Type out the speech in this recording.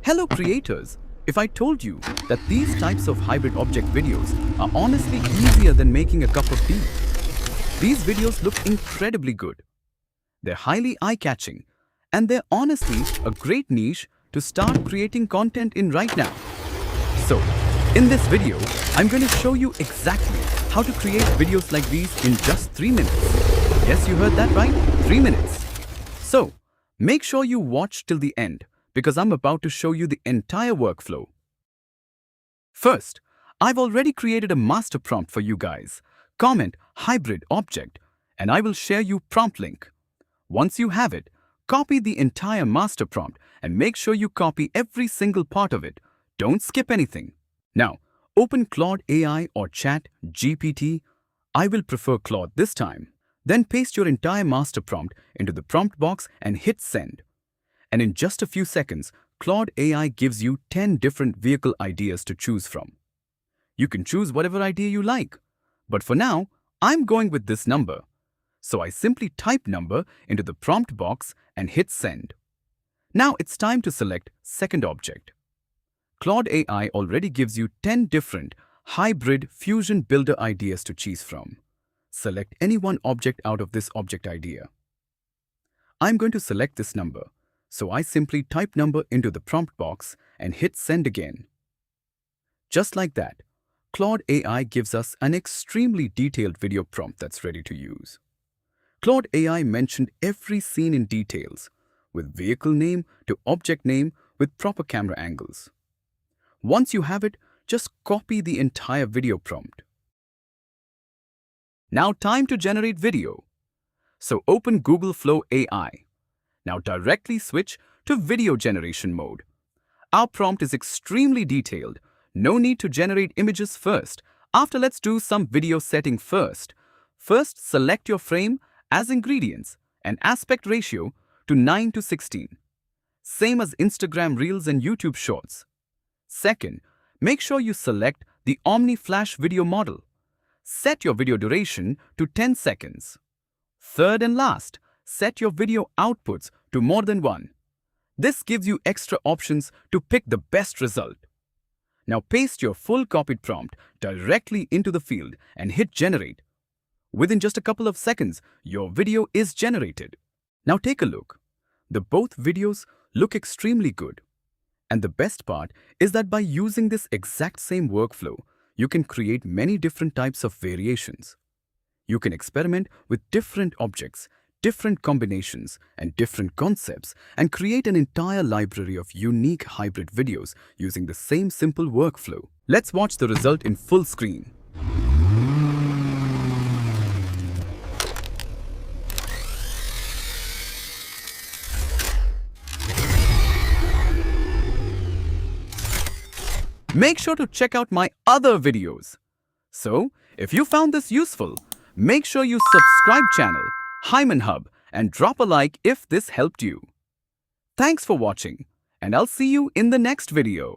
Hello creators! If I told you that these types of hybrid object videos are honestly easier than making a cup of tea. These videos look incredibly good. They're highly eye-catching, and they're honestly a great niche to start creating content in right now. So, in this video, I'm going to show you exactly how to create videos like these in just 3 minutes. Yes, you heard that right? 3 minutes. So, make sure you watch till the end, because I'm about to show you the entire workflow. First, I've already created a master prompt for you guys. Comment hybrid object and I will share you prompt link. Once you have it, copy the entire master prompt and make sure you copy every single part of it. Don't skip anything. Now, open Claude AI or Chat GPT. I will prefer Claude this time. Then paste your entire master prompt into the prompt box and hit send. And in just a few seconds, Claude AI gives you 10 different vehicle ideas to choose from. You can choose whatever idea you like. But for now, I'm going with this number. So I simply type number into the prompt box and hit send. Now it's time to select second object. Claude AI already gives you 10 different hybrid fusion builder ideas to choose from. Select any one object out of this object idea. I'm going to select this number. So I simply type number into the prompt box and hit send again. Just like that, Claude AI gives us an extremely detailed video prompt that's ready to use. Claude AI mentioned every scene in details, with vehicle name to object name with proper camera angles. Once you have it, just copy the entire video prompt. Now time to generate video. So open Google Flow AI. Now directly switch to video generation mode. Our prompt is extremely detailed. No need to generate images first. After, let's do some video setting first. First, select your frame as ingredients and aspect ratio to 9:16. Same as Instagram Reels and YouTube Shorts. Second, make sure you select the Omni Flash video model. Set your video duration to 10 seconds. Third and last, set your video outputs to more than 1. This gives you extra options to pick the best result. Now paste your full copied prompt directly into the field and hit generate. Within just a couple of seconds, your video is generated. Now take a look. The both videos look extremely good. And the best part is that by using this exact same workflow, you can create many different types of variations. You can experiment with different objects, different combinations, and different concepts, and create an entire library of unique hybrid videos using the same simple workflow. Let's watch the result in full screen. Make sure to check out my other videos. So, if you found this useful, make sure you subscribe channel Hyman Hub and drop a like if this helped you. Thanks for watching, and I'll see you in the next video.